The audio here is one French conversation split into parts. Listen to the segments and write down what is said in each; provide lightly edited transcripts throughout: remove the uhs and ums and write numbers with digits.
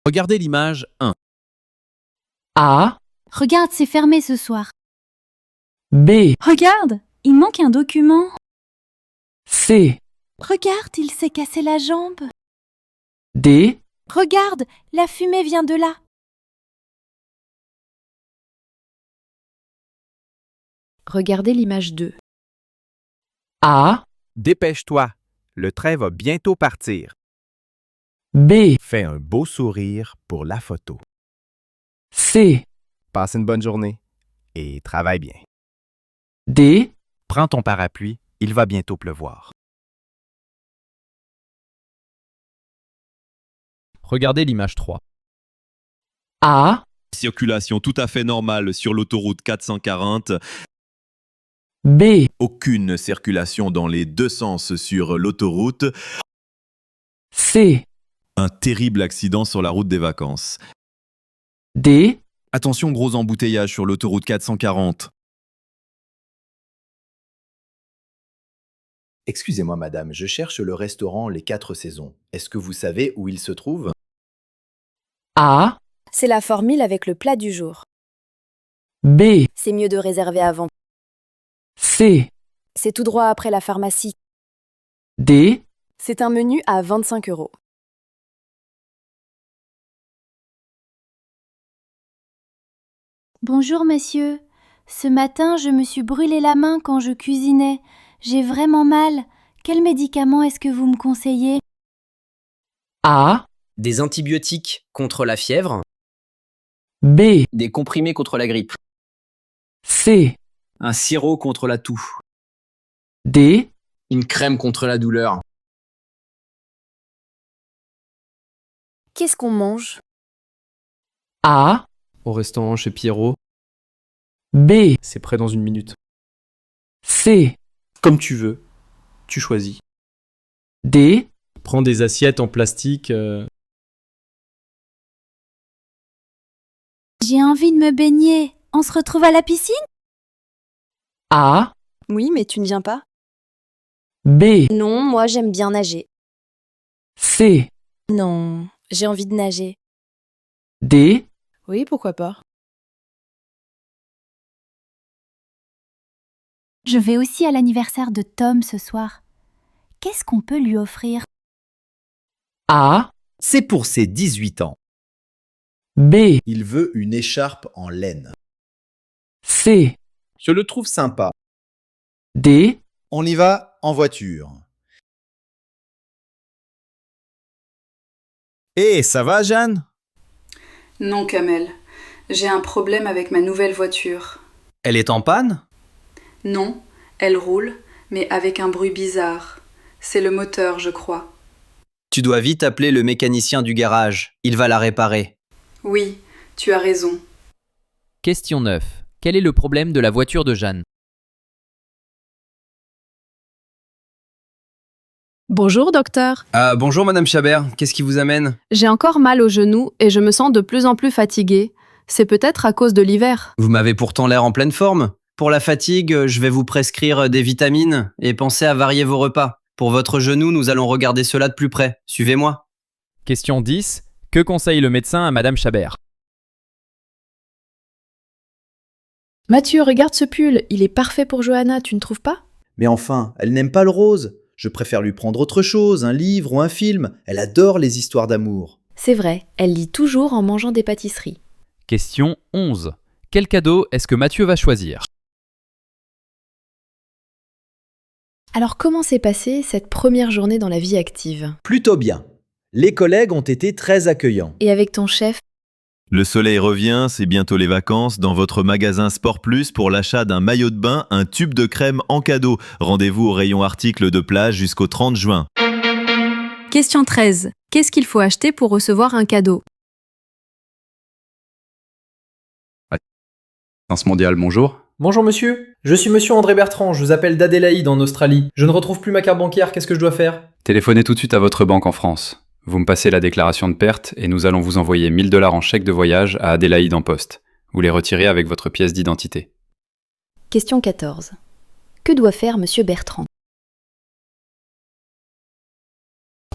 Regardez l'image 1. A, Regarde, c'est fermé ce soir. B, Regarde, il manque un document. C, Regarde, il s'est cassé la jambe. D, Regarde, la fumée vient de là. Regardez l'image 2. A, Dépêche-toi, le train va bientôt partir. B, Fais un beau sourire pour la photo. C, Passe une bonne journée et travaille bien. D, Prends ton parapluie, il va bientôt pleuvoir. Regardez l'image 3. A, Circulation tout à fait normale sur l'autoroute 440. B, Aucune circulation dans les deux sens sur l'autoroute. C, Un terrible accident sur la route des vacances. D, Attention, gros embouteillage sur l'autoroute 440. Excusez-moi madame, je cherche le restaurant Les 4 Saisons. Est-ce que vous savez où il se trouve? A, C'est la formule avec le plat du jour. B, C'est mieux de réserver avant. C, C'est tout droit après la pharmacie. D, C'est un menu à 25 €. Bonjour monsieur. Ce matin, je me suis brûlé la main quand je cuisinais. J'ai vraiment mal. Quel médicament est-ce que vous me conseillez? A, Des antibiotiques contre la fièvre, B, des comprimés contre la grippe, C, un sirop contre la toux, D, une crème contre la douleur. Qu'est-ce qu'on mange? A, Au restaurant chez Pierrot, B, c'est prêt dans 1 minute. C, Comme tu veux, tu choisis. D, Prends des assiettes en plastique. J'ai envie de me baigner. On se retrouve à la piscine? A, Oui, mais tu ne viens pas? B, Non, moi j'aime bien nager. C, Non, j'ai envie de nager. D, Oui, pourquoi pas? Je vais aussi à l'anniversaire de Tom ce soir. Qu'est-ce qu'on peut lui offrir? A, C'est pour ses 18 ans. B, Il veut une écharpe en laine. C, Je le trouve sympa. D, On y va en voiture. Hé, ça va, Jeanne? Non, Kamel. J'ai un problème avec ma nouvelle voiture. Elle est en panne? Non, elle roule, mais avec un bruit bizarre. C'est le moteur, je crois. Tu dois vite appeler le mécanicien du garage, il va la réparer. Oui, tu as raison. Question 9. Quel est le problème de la voiture de Jeanne? Bonjour docteur. Bonjour Madame Chabert, qu'est-ce qui vous amène? J'ai encore mal au genou et je me sens de plus en plus fatiguée. C'est peut-être à cause de l'hiver. Vous m'avez pourtant l'air en pleine forme. Pour la fatigue, je vais vous prescrire des vitamines et pensez à varier vos repas. Pour votre genou, nous allons regarder cela de plus près. Suivez-moi. Question 10. Que conseille le médecin à Madame Chabert? Mathieu, regarde ce pull, il est parfait pour Johanna, tu ne trouves pas? Mais enfin, elle n'aime pas le rose. Je préfère lui prendre autre chose, un livre ou un film. Elle adore les histoires d'amour. C'est vrai, elle lit toujours en mangeant des pâtisseries. Question 11. Quel cadeau est-ce que Mathieu va choisir? Alors comment s'est passée cette première journée dans la vie active? Plutôt bien. Les collègues ont été très accueillants. Et avec ton chef? Le soleil revient, c'est bientôt les vacances. Dans votre magasin Sport Plus, pour l'achat d'un maillot de bain, un tube de crème en cadeau. Rendez-vous au rayon articles de plage jusqu'au 30 juin. Question 13. Qu'est-ce qu'il faut acheter pour recevoir un cadeau? Finance mondiale, bonjour. Bonjour monsieur, je suis monsieur André Bertrand, je vous appelle d'Adélaïde en Australie. Je ne retrouve plus ma carte bancaire, qu'est-ce que je dois faire? Téléphonez tout de suite à votre banque en France. Vous me passez la déclaration de perte et nous allons vous envoyer 1 000 $ en chèque de voyage à Adélaïde en poste. Vous les retirez avec votre pièce d'identité. Question 14. Que doit faire monsieur Bertrand?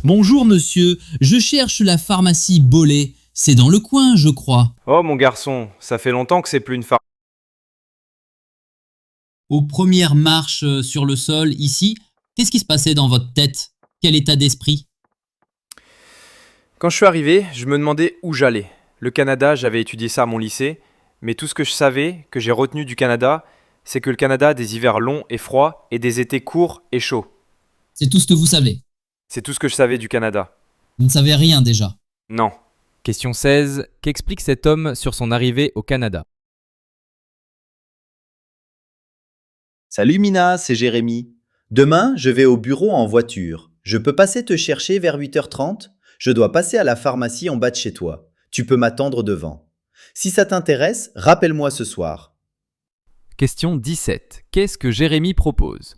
Bonjour monsieur, je cherche la pharmacie Bollé. C'est dans le coin, je crois. Oh mon garçon, ça fait longtemps que c'est plus une pharmacie. Aux premières marches sur le sol, ici, qu'est-ce qui se passait dans votre tête? Quel état d'esprit? Quand je suis arrivé, je me demandais où j'allais. Le Canada, j'avais étudié ça à mon lycée, mais tout ce que je savais, que j'ai retenu du Canada, c'est que le Canada a des hivers longs et froids et des étés courts et chauds. C'est tout ce que vous savez. C'est tout ce que je savais du Canada. Vous ne savez rien déjà. Non. Question 16. Qu'explique cet homme sur son arrivée au Canada? Salut Mina, c'est Jérémy. Demain, je vais au bureau en voiture. Je peux passer te chercher vers 8h30? Je dois passer à la pharmacie en bas de chez toi. Tu peux m'attendre devant. Si ça t'intéresse, rappelle-moi ce soir. Question 17. Qu'est-ce que Jérémy propose?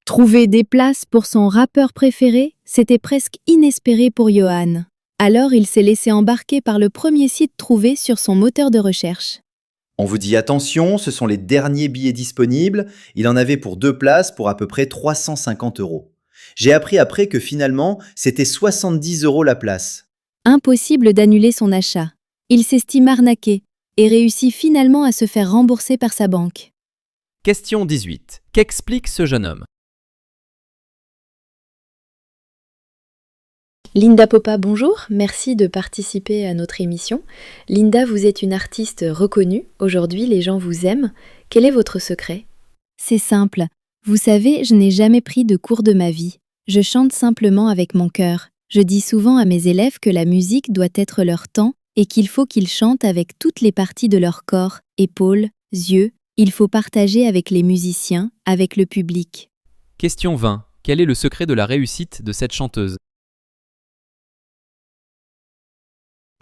Trouver des places pour son rappeur préféré, c'était presque inespéré pour Johan. Alors il s'est laissé embarquer par le premier site trouvé sur son moteur de recherche. On vous dit attention, ce sont les derniers billets disponibles. Il en avait pour 2 places pour à peu près 350 €. J'ai appris après que finalement, c'était 70 € la place. Impossible d'annuler son achat. Il s'estime arnaqué et réussit finalement à se faire rembourser par sa banque. Question 18. Qu'explique ce jeune homme? Linda Popa, bonjour, merci de participer à notre émission. Linda, vous êtes une artiste reconnue, aujourd'hui les gens vous aiment. Quel est votre secret? C'est simple. Vous savez, je n'ai jamais pris de cours de ma vie. Je chante simplement avec mon cœur. Je dis souvent à mes élèves que la musique doit être leur temps et qu'il faut qu'ils chantent avec toutes les parties de leur corps, épaules, yeux. Il faut partager avec les musiciens, avec le public. Question 20. Quel est le secret de la réussite de cette chanteuse?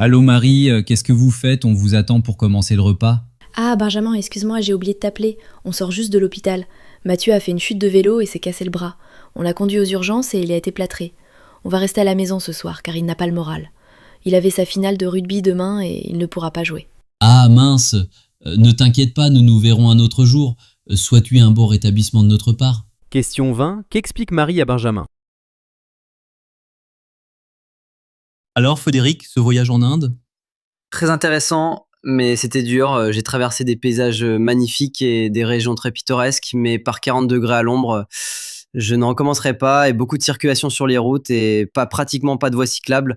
Allô Marie, qu'est-ce que vous faites? On vous attend pour commencer le repas. Ah Benjamin, excuse-moi, j'ai oublié de t'appeler. On sort juste de l'hôpital. Mathieu a fait une chute de vélo et s'est cassé le bras. On l'a conduit aux urgences et il a été plâtré. On va rester à la maison ce soir car il n'a pas le moral. Il avait sa finale de rugby demain et il ne pourra pas jouer. Ah mince, ne t'inquiète pas, nous nous verrons un autre jour. Souhaites-lui un bon rétablissement de notre part. Question 20. Qu'explique Marie à Benjamin? Alors Frédéric, ce voyage en Inde? Très intéressant, mais c'était dur. J'ai traversé des paysages magnifiques et des régions très pittoresques, mais par 40 degrés à l'ombre, je ne recommencerai pas et beaucoup de circulation sur les routes et pratiquement pas de voies cyclables.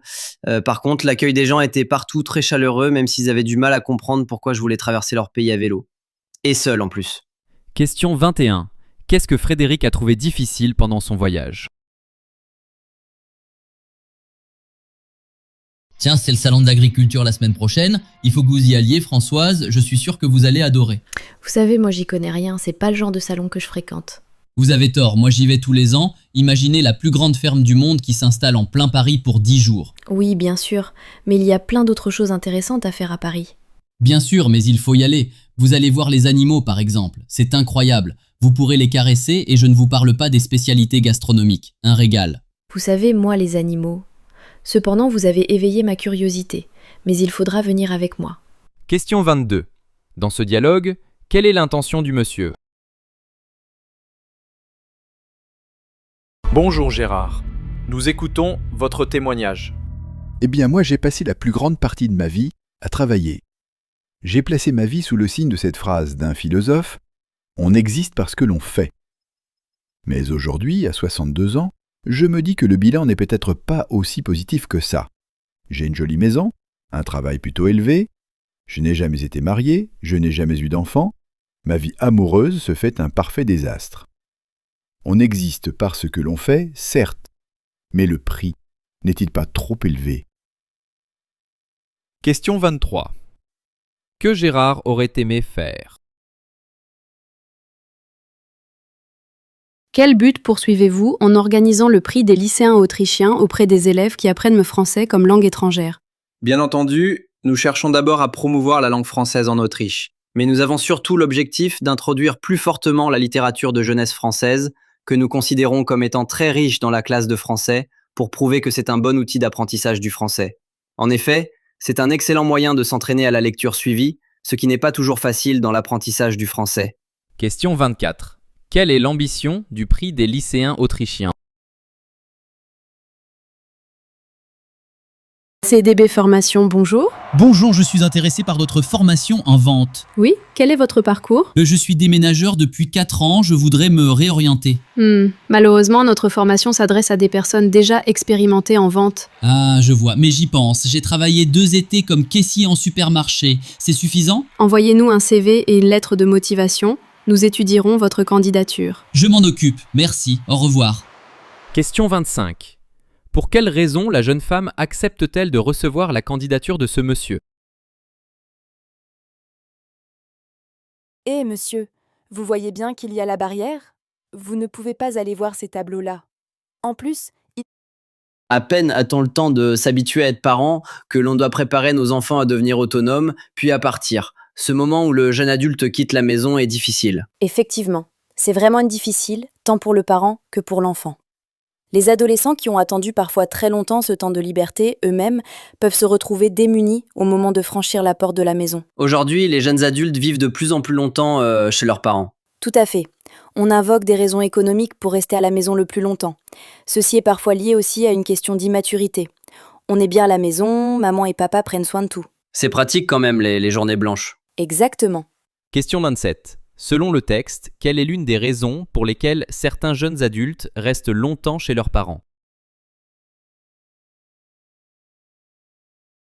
Par contre, l'accueil des gens était partout très chaleureux, même s'ils avaient du mal à comprendre pourquoi je voulais traverser leur pays à vélo. Et seul en plus. Question 21. Qu'est-ce que Frédéric a trouvé difficile pendant son voyage? Tiens, c'est le salon de l'agriculture la semaine prochaine. Il faut que vous y alliez, Françoise. Je suis sûr que vous allez adorer. Vous savez, moi j'y connais rien, c'est pas le genre de salon que je fréquente. Vous avez tort, moi j'y vais tous les ans. Imaginez la plus grande ferme du monde qui s'installe en plein Paris pour 10 jours. Oui, bien sûr, mais il y a plein d'autres choses intéressantes à faire à Paris. Bien sûr, mais il faut y aller. Vous allez voir les animaux par exemple. C'est incroyable. Vous pourrez les caresser et je ne vous parle pas des spécialités gastronomiques. Un régal. Vous savez, moi les animaux... Cependant, vous avez éveillé ma curiosité, mais il faudra venir avec moi. Question 22. Dans ce dialogue, quelle est l'intention du monsieur? Bonjour Gérard. Nous écoutons votre témoignage. Eh bien moi j'ai passé la plus grande partie de ma vie à travailler. J'ai placé ma vie sous le signe de cette phrase d'un philosophe « On existe parce que l'on fait ». Mais aujourd'hui, à 62 ans, je me dis que le bilan n'est peut-être pas aussi positif que ça. J'ai une jolie maison, un travail plutôt élevé, je n'ai jamais été marié, je n'ai jamais eu d'enfant, ma vie amoureuse se fait un parfait désastre. On existe parce que l'on fait, certes, mais le prix n'est-il pas trop élevé? Question 23. Que Gérard aurait aimé faire? Quel but poursuivez-vous en organisant le prix des lycéens autrichiens auprès des élèves qui apprennent le français comme langue étrangère? Bien entendu, nous cherchons d'abord à promouvoir la langue française en Autriche. Mais nous avons surtout l'objectif d'introduire plus fortement la littérature de jeunesse française, que nous considérons comme étant très riche dans la classe de français, pour prouver que c'est un bon outil d'apprentissage du français. En effet, c'est un excellent moyen de s'entraîner à la lecture suivie, ce qui n'est pas toujours facile dans l'apprentissage du français. Question 24. Quelle est l'ambition du prix des lycéens autrichiens? CDB Formation, bonjour. Bonjour, je suis intéressé par votre formation en vente. Oui, quel est votre parcours? Je suis déménageur depuis 4 ans, je voudrais me réorienter. Malheureusement, notre formation s'adresse à des personnes déjà expérimentées en vente. Ah, je vois, mais j'y pense. J'ai travaillé 2 étés comme caissier en supermarché. C'est suffisant? Envoyez-nous un CV et une lettre de motivation. Nous étudierons votre candidature. Je m'en occupe, merci, au revoir. Question 25. Pour quelle raison la jeune femme accepte-t-elle de recevoir la candidature de ce monsieur? Eh monsieur, vous voyez bien qu'il y a la barrière? Vous ne pouvez pas aller voir ces tableaux-là. En plus, À peine a-t-on le temps de s'habituer à être parent que l'on doit préparer nos enfants à devenir autonomes, puis à partir. Ce moment où le jeune adulte quitte la maison est difficile. effectivement, c'est vraiment difficile, tant pour le parent que pour l'enfant. Les adolescents qui ont attendu parfois très longtemps ce temps de liberté, eux-mêmes, peuvent se retrouver démunis au moment de franchir la porte de la maison. Aujourd'hui, les jeunes adultes vivent de plus en plus longtemps chez leurs parents. Tout à fait. On invoque des raisons économiques pour rester à la maison le plus longtemps. Ceci est parfois lié aussi à une question d'immaturité. On est bien à la maison, maman et papa prennent soin de tout. C'est pratique quand même, les journées blanches. Exactement. Question 27. Selon le texte, quelle est l'une des raisons pour lesquelles certains jeunes adultes restent longtemps chez leurs parents?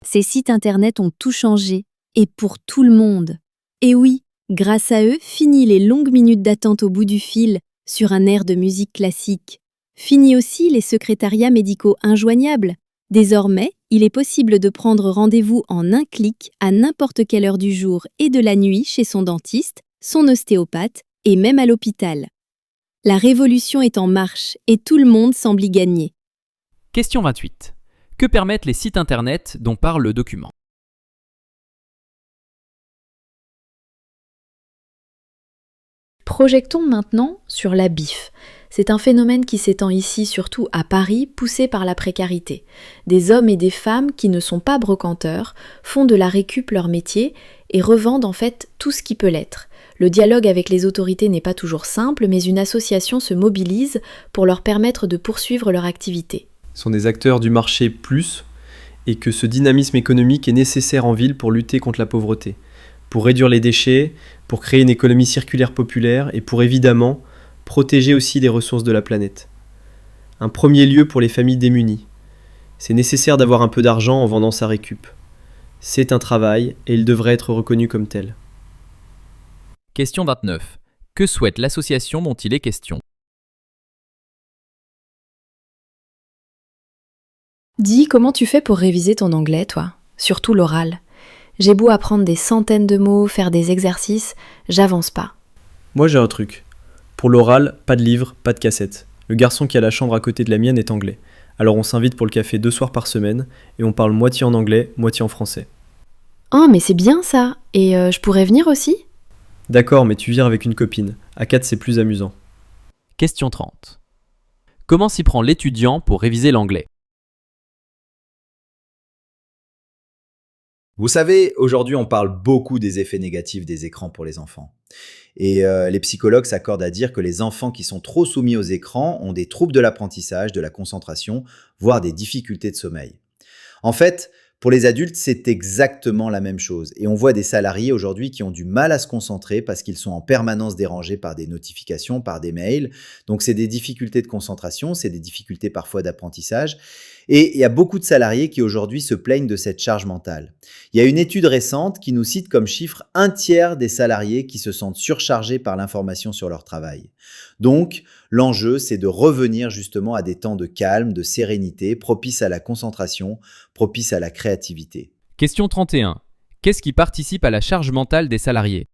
Ces sites internet ont tout changé, et pour tout le monde. Et oui, grâce à eux, fini les longues minutes d'attente au bout du fil sur un air de musique classique. Fini aussi les secrétariats médicaux injoignables. Désormais, il est possible de prendre rendez-vous en un clic à n'importe quelle heure du jour et de la nuit chez son dentiste, son ostéopathe et même à l'hôpital. La révolution est en marche et tout le monde semble y gagner. Question 28. Que permettent les sites internet dont parle le document? Projectons maintenant sur la BIF. C'est un phénomène qui s'étend ici surtout à Paris, poussé par la précarité. Des hommes et des femmes qui ne sont pas brocanteurs font de la récup leur métier et revendent en fait tout ce qui peut l'être. Le dialogue avec les autorités n'est pas toujours simple, mais une association se mobilise pour leur permettre de poursuivre leur activité. Ce sont des acteurs du marché plus, et que ce dynamisme économique est nécessaire en ville pour lutter contre la pauvreté, pour réduire les déchets, pour créer une économie circulaire populaire et pour évidemment protéger aussi les ressources de la planète. Un premier lieu pour les familles démunies. C'est nécessaire d'avoir un peu d'argent en vendant sa récup. C'est un travail et il devrait être reconnu comme tel. Question 29. Que souhaite l'association dont il est question? Dis, comment tu fais pour réviser ton anglais, toi? Surtout l'oral. J'ai beau apprendre des centaines de mots, faire des exercices, j'avance pas. Moi j'ai un truc. Pour l'oral, pas de livre, pas de cassette. Le garçon qui a la chambre à côté de la mienne est anglais. Alors on s'invite pour le café 2 soirs par semaine et on parle moitié en anglais, moitié en français. Oh, mais c'est bien ça. Et je pourrais venir aussi? D'accord, mais tu viens avec une copine. À 4 c'est plus amusant. Question 30. Comment s'y prend l'étudiant pour réviser l'anglais? Vous savez, aujourd'hui, on parle beaucoup des effets négatifs des écrans pour les enfants. Et les psychologues s'accordent à dire que les enfants qui sont trop soumis aux écrans ont des troubles de l'apprentissage, de la concentration, voire des difficultés de sommeil. En fait, pour les adultes, c'est exactement la même chose. Et on voit des salariés aujourd'hui qui ont du mal à se concentrer parce qu'ils sont en permanence dérangés par des notifications, par des mails. Donc c'est des difficultés de concentration, c'est des difficultés parfois d'apprentissage. Et il y a beaucoup de salariés qui aujourd'hui se plaignent de cette charge mentale. Il y a une étude récente qui nous cite comme chiffre 1/3 des salariés qui se sentent surchargés par l'information sur leur travail. Donc, l'enjeu, c'est de revenir justement à des temps de calme, de sérénité, propices à la concentration, propices à la créativité. Question 31. Qu'est-ce qui participe à la charge mentale des salariés?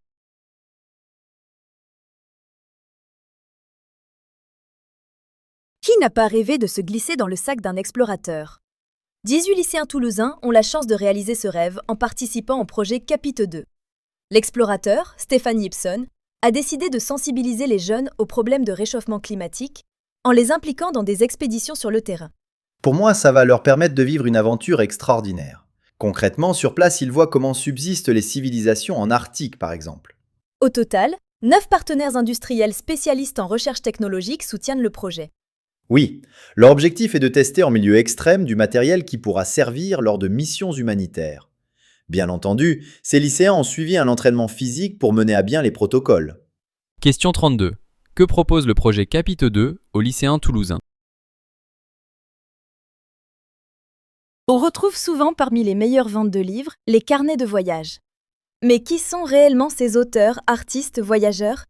Qui n'a pas rêvé de se glisser dans le sac d'un explorateur? 18 lycéens toulousains ont la chance de réaliser ce rêve en participant au projet Capite 2. L'explorateur, Stéphane Gibson, a décidé de sensibiliser les jeunes aux problèmes de réchauffement climatique en les impliquant dans des expéditions sur le terrain. Pour moi, ça va leur permettre de vivre une aventure extraordinaire. Concrètement, sur place, ils voient comment subsistent les civilisations en Arctique, par exemple. Au total, 9 partenaires industriels spécialistes en recherche technologique soutiennent le projet. Oui, leur objectif est de tester en milieu extrême du matériel qui pourra servir lors de missions humanitaires. Bien entendu, ces lycéens ont suivi un entraînement physique pour mener à bien les protocoles. Question 32. Que propose le projet Capite 2 aux lycéens toulousains? On retrouve souvent parmi les meilleures ventes de livres les carnets de voyage. Mais qui sont réellement ces auteurs, artistes, voyageurs?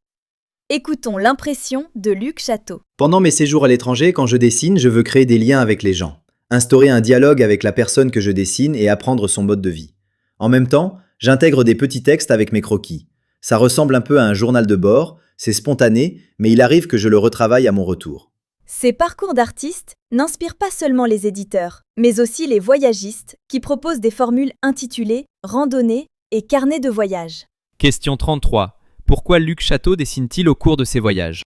Écoutons l'impression de Luc Château. Pendant mes séjours à l'étranger, quand je dessine, je veux créer des liens avec les gens, instaurer un dialogue avec la personne que je dessine et apprendre son mode de vie. En même temps, j'intègre des petits textes avec mes croquis. Ça ressemble un peu à un journal de bord, c'est spontané, mais il arrive que je le retravaille à mon retour. Ces parcours d'artistes n'inspirent pas seulement les éditeurs, mais aussi les voyagistes qui proposent des formules intitulées randonnées et carnets de voyage. Question 33. Pourquoi Luc Château dessine-t-il au cours de ses voyages?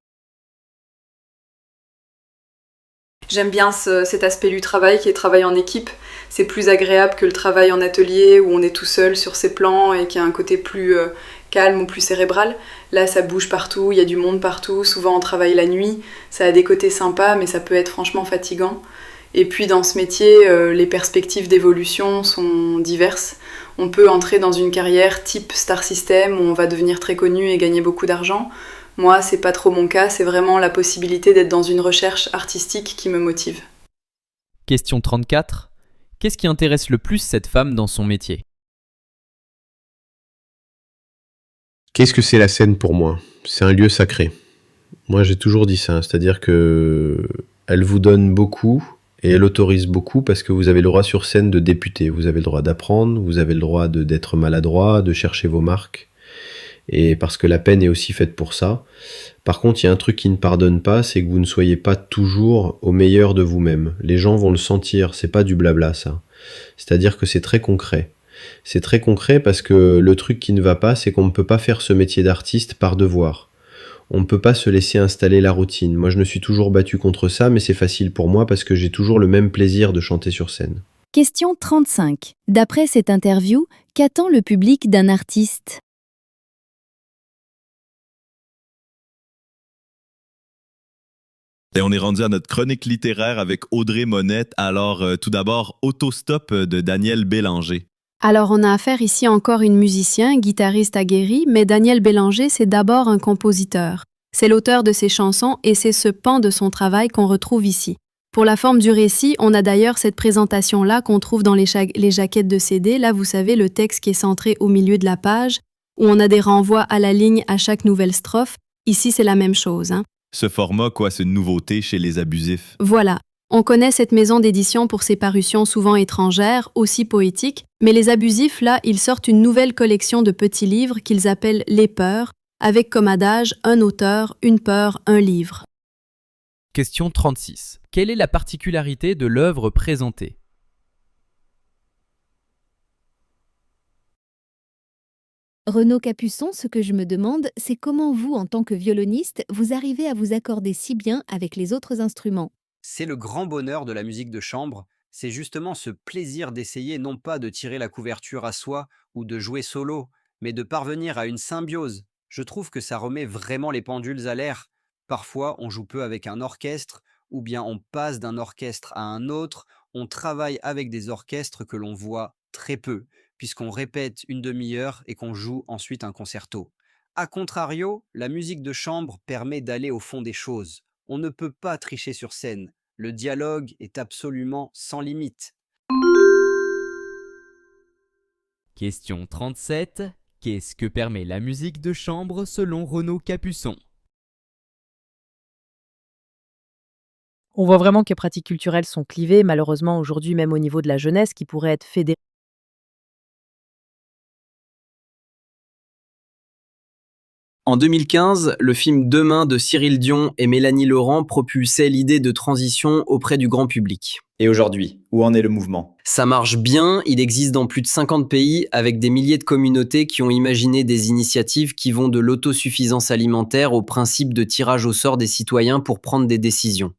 J'aime bien cet aspect du travail qui est travail en équipe. C'est plus agréable que le travail en atelier où on est tout seul sur ses plans et qui a un côté plus calme ou plus cérébral. Là, ça bouge partout, il y a du monde partout. Souvent, on travaille la nuit. Ça a des côtés sympas, mais ça peut être franchement fatigant. Et puis, dans ce métier, les perspectives d'évolution sont diverses. On peut entrer dans une carrière type Star System où on va devenir très connu et gagner beaucoup d'argent. Moi, c'est pas trop mon cas, c'est vraiment la possibilité d'être dans une recherche artistique qui me motive. Question 34. Qu'est-ce qui intéresse le plus cette femme dans son métier? Qu'est-ce que c'est la scène pour moi? C'est un lieu sacré. Moi, j'ai toujours dit ça, c'est-à-dire que elle vous donne beaucoup et elle autorise beaucoup parce que vous avez le droit sur scène de débuter. Vous avez le droit d'apprendre, vous avez le droit d'être maladroit, de chercher vos marques. Et parce que la peine est aussi faite pour ça. Par contre, il y a un truc qui ne pardonne pas, c'est que vous ne soyez pas toujours au meilleur de vous-même. Les gens vont le sentir, c'est pas du blabla ça. C'est-à-dire que c'est très concret. C'est très concret parce que le truc qui ne va pas, c'est qu'on ne peut pas faire ce métier d'artiste par devoir. On ne peut pas se laisser installer la routine. Moi, je me suis toujours battu contre ça, mais c'est facile pour moi parce que j'ai toujours le même plaisir de chanter sur scène. Question 35. D'après cette interview, qu'attend le public d'un artiste? Et on est rendu à notre chronique littéraire avec Audrey Monette. Alors, tout d'abord, Autostop de Daniel Bélanger. Alors on a affaire ici encore une musicien, guitariste aguerri, mais Daniel Bélanger, c'est d'abord un compositeur. C'est l'auteur de ses chansons et c'est ce pan de son travail qu'on retrouve ici. Pour la forme du récit, on a d'ailleurs cette présentation-là qu'on trouve dans les jaquettes de CD. Là, vous savez, le texte qui est centré au milieu de la page, où on a des renvois à la ligne à chaque nouvelle strophe. Ici, c'est la même chose. Ce format, quoi, c'est une nouveauté chez les abusifs. Voilà. On connaît cette maison d'édition pour ses parutions souvent étrangères, aussi poétiques, mais les abusifs, là, ils sortent une nouvelle collection de petits livres qu'ils appellent Les Peurs, avec comme adage un auteur, une peur, un livre. Question 36. Quelle est la particularité de l'œuvre présentée? Renaud Capuçon, ce que je me demande, c'est comment vous, en tant que violoniste, vous arrivez à vous accorder si bien avec les autres instruments. C'est le grand bonheur de la musique de chambre, c'est justement ce plaisir d'essayer non pas de tirer la couverture à soi ou de jouer solo, mais de parvenir à une symbiose. Je trouve que ça remet vraiment les pendules à l'air. Parfois, on joue peu avec un orchestre, ou bien on passe d'un orchestre à un autre, on travaille avec des orchestres que l'on voit très peu, puisqu'on répète une demi-heure et qu'on joue ensuite un concerto. A contrario, la musique de chambre permet d'aller au fond des choses. On ne peut pas tricher sur scène. Le dialogue est absolument sans limite. Question 37. Qu'est-ce que permet la musique de chambre selon Renaud Capuçon? On voit vraiment que les pratiques culturelles sont clivées, malheureusement aujourd'hui même au niveau de la jeunesse qui pourrait être fédérée. En 2015, le film Demain de Cyril Dion et Mélanie Laurent propulsait l'idée de transition auprès du grand public. Et aujourd'hui, où en est le mouvement? Ça marche bien, il existe dans plus de 50 pays avec des milliers de communautés qui ont imaginé des initiatives qui vont de l'autosuffisance alimentaire au principe de tirage au sort des citoyens pour prendre des décisions.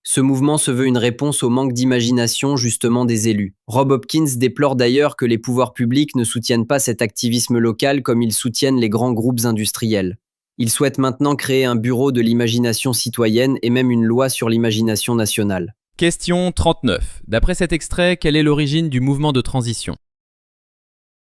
Ce mouvement se veut une réponse au manque d'imagination justement des élus. Rob Hopkins déplore d'ailleurs que les pouvoirs publics ne soutiennent pas cet activisme local comme ils soutiennent les grands groupes industriels. Il souhaite maintenant créer un bureau de l'imagination citoyenne et même une loi sur l'imagination nationale. Question 39. D'après cet extrait, quelle est l'origine du mouvement de transition?